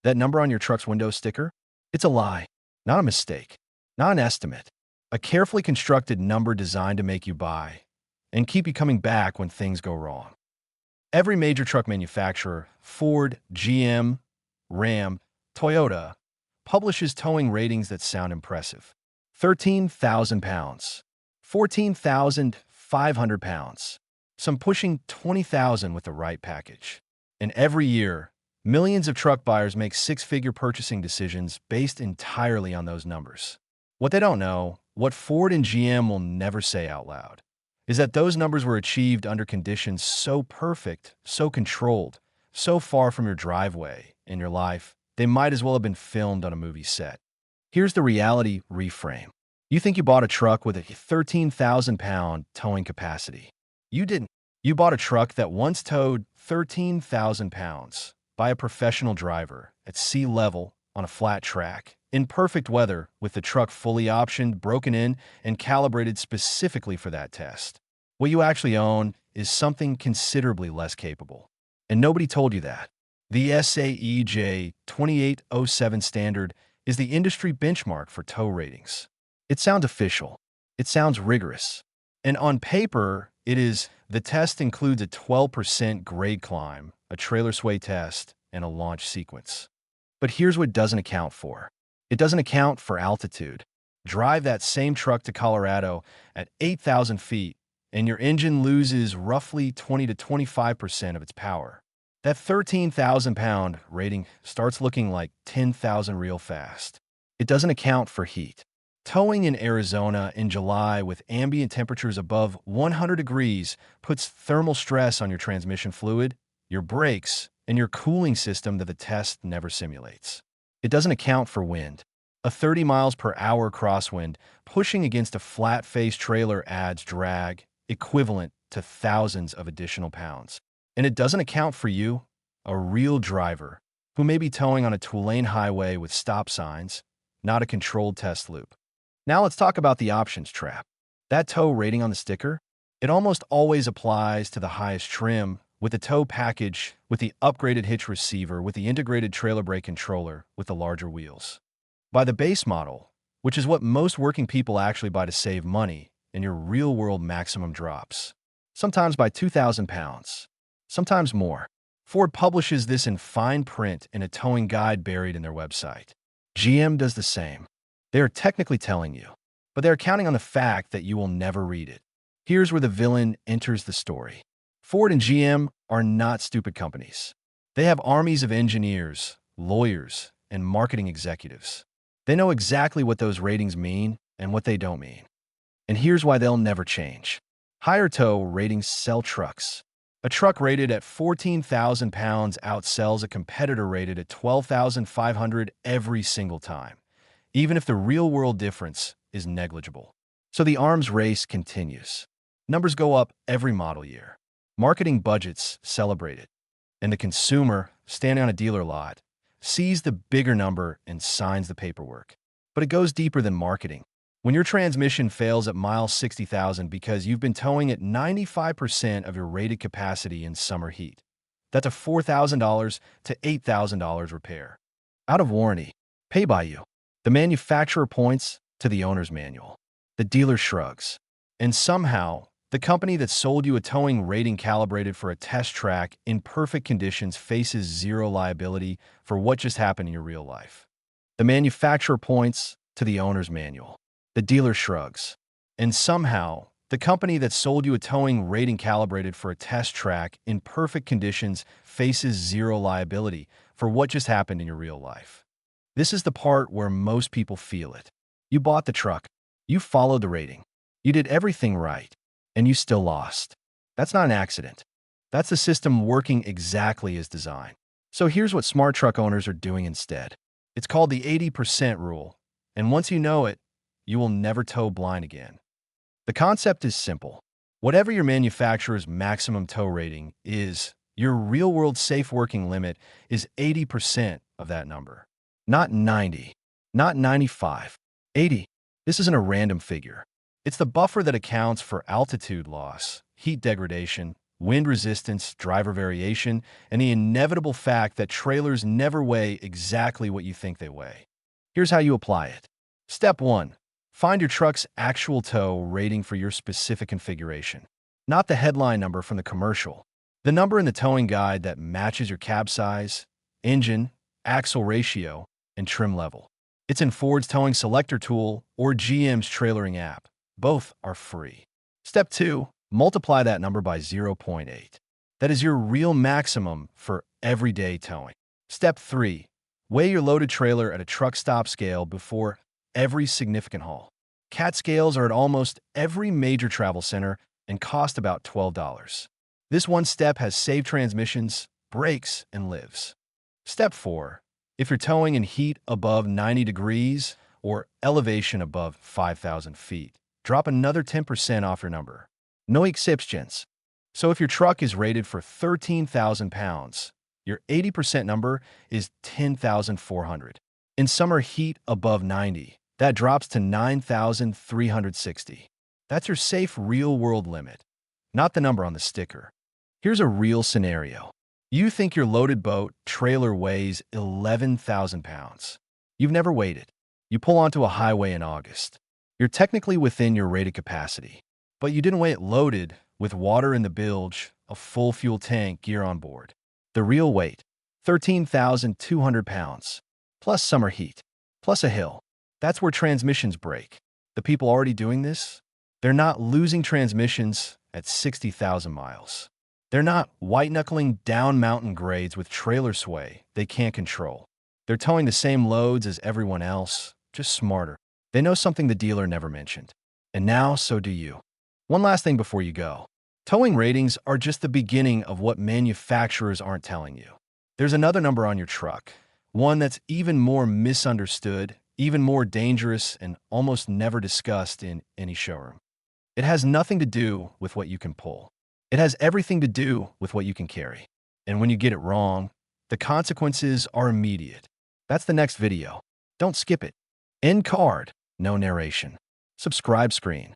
That number on your truck's window sticker? It's a lie, not a mistake, not an estimate. A carefully constructed number designed to make you buy and keep you coming back when things go wrong. Every major truck manufacturer, Ford, GM, Ram, Toyota, publishes towing ratings that sound impressive. 13,000 pounds, 14,500 pounds, some pushing 20,000 with the right package. And every year, millions of truck buyers make six-figure purchasing decisions based entirely on those numbers. What they don't know, what Ford and GM will never say out loud, is that those numbers were achieved under conditions so perfect, so controlled, so far from your driveway in your life, they might as well have been filmed on a movie set. Here's the reality reframe. You think you bought a truck with a 13,000-pound towing capacity. You didn't. You bought a truck that once towed 13,000 pounds by a professional driver at sea level on a flat track, in perfect weather, with the truck fully optioned, broken in, and calibrated specifically for that test. What you actually own is something considerably less capable. And nobody told you that. The SAE J2807 standard is the industry benchmark for tow ratings. It sounds official. It sounds rigorous. And on paper, it is. The test includes a 12% grade climb, a trailer sway test, and a launch sequence. But here's what it doesn't account for. It doesn't account for altitude. Drive that same truck to Colorado at 8,000 feet, and your engine loses roughly 20 to 25% of its power. That 13,000-pound rating starts looking like 10,000 real fast. It doesn't account for heat. Towing in Arizona in July with ambient temperatures above 100 degrees puts thermal stress on your transmission fluid, your brakes, and your cooling system that the test never simulates. It doesn't account for wind. A 30 miles per hour crosswind pushing against a flat-faced trailer adds drag equivalent to thousands of additional pounds. And it doesn't account for you, a real driver, who may be towing on a two-lane highway with stop signs, not a controlled test loop. Now let's talk about the options trap. That tow rating on the sticker, it almost always applies to the highest trim, with the tow package, with the upgraded hitch receiver, with the integrated trailer brake controller, with the larger wheels. By the base model, which is what most working people actually buy to save money, and your real-world maximum drops. Sometimes by 2,000 pounds, sometimes more. Ford publishes this in fine print in a towing guide buried in their website. GM does the same. They are technically telling you, but they are counting on the fact that you will never read it. Here's where the villain enters the story. Ford and GM are not stupid companies. They have armies of engineers, lawyers, and marketing executives. They know exactly what those ratings mean and what they don't mean. And here's why they'll never change. Higher tow ratings sell trucks. A truck rated at 14,000 pounds outsells a competitor rated at 12,500 every single time, even if the real-world difference is negligible. So the arms race continues. Numbers go up every model year. Marketing budgets celebrate it. And the consumer, standing on a dealer lot, sees the bigger number and signs the paperwork. But it goes deeper than marketing. When your transmission fails at mile 60,000 because you've been towing at 95% of your rated capacity in summer heat, that's a $4,000 to $8,000 repair. Out of warranty. Pay by you. The manufacturer points to the owner's manual. The dealer shrugs. And somehow, the company that sold you a towing rating calibrated for a test track in perfect conditions faces zero liability for what just happened in your real life. The manufacturer points to the owner's manual. The dealer shrugs. And somehow, the company that sold you a towing rating calibrated for a test track in perfect conditions faces zero liability for what just happened in your real life. This is the part where most people feel it. You bought the truck. You followed the rating. You did everything right. And you still lost. That's not an accident. That's the system working exactly as designed. So here's what smart truck owners are doing instead. It's called the 80% rule. And once you know it, you will never tow blind again. The concept is simple. Whatever your manufacturer's maximum tow rating is, your real-world safe working limit is 80% of that number. Not 90, not 95, 80. This isn't a random figure. It's the buffer that accounts for altitude loss, heat degradation, wind resistance, driver variation, and the inevitable fact that trailers never weigh exactly what you think they weigh. Here's how you apply it. Step 1. Find your truck's actual tow rating for your specific configuration, not the headline number from the commercial. The number in the towing guide that matches your cab size, engine, axle ratio, and trim level. It's in Ford's Towing Selector tool or GM's trailering app. Both are free. Step 2. Multiply that number by 0.8. That is your real maximum for everyday towing. Step 3. Weigh your loaded trailer at a truck stop scale before every significant haul. CAT scales are at almost every major travel center and cost about $12. This one step has saved transmissions, brakes, and lives. Step 4. If you're towing in heat above 90 degrees or elevation above 5,000 feet, drop another 10% off your number. No exceptions. So if your truck is rated for 13,000 pounds, your 80% number is 10,400. In summer heat above 90, that drops to 9,360. That's your safe real-world limit, not the number on the sticker. Here's a real scenario. You think your loaded boat trailer weighs 11,000 pounds. You've never weighed it. You pull onto a highway in August. You're technically within your rated capacity, but you didn't weigh it loaded with water in the bilge, a full fuel tank, gear on board. The real weight, 13,200 pounds, plus summer heat, plus a hill. That's where transmissions break. The people already doing this, they're not losing transmissions at 60,000 miles. They're not white-knuckling down mountain grades with trailer sway they can't control. They're towing the same loads as everyone else, just smarter. They know something the dealer never mentioned. And now, so do you. One last thing before you go. Towing ratings are just the beginning of what manufacturers aren't telling you. There's another number on your truck, one that's even more misunderstood, even more dangerous, and almost never discussed in any showroom. It has nothing to do with what you can pull. It has everything to do with what you can carry. And when you get it wrong, the consequences are immediate. That's the next video. Don't skip it. End card. No narration. Subscribe screen.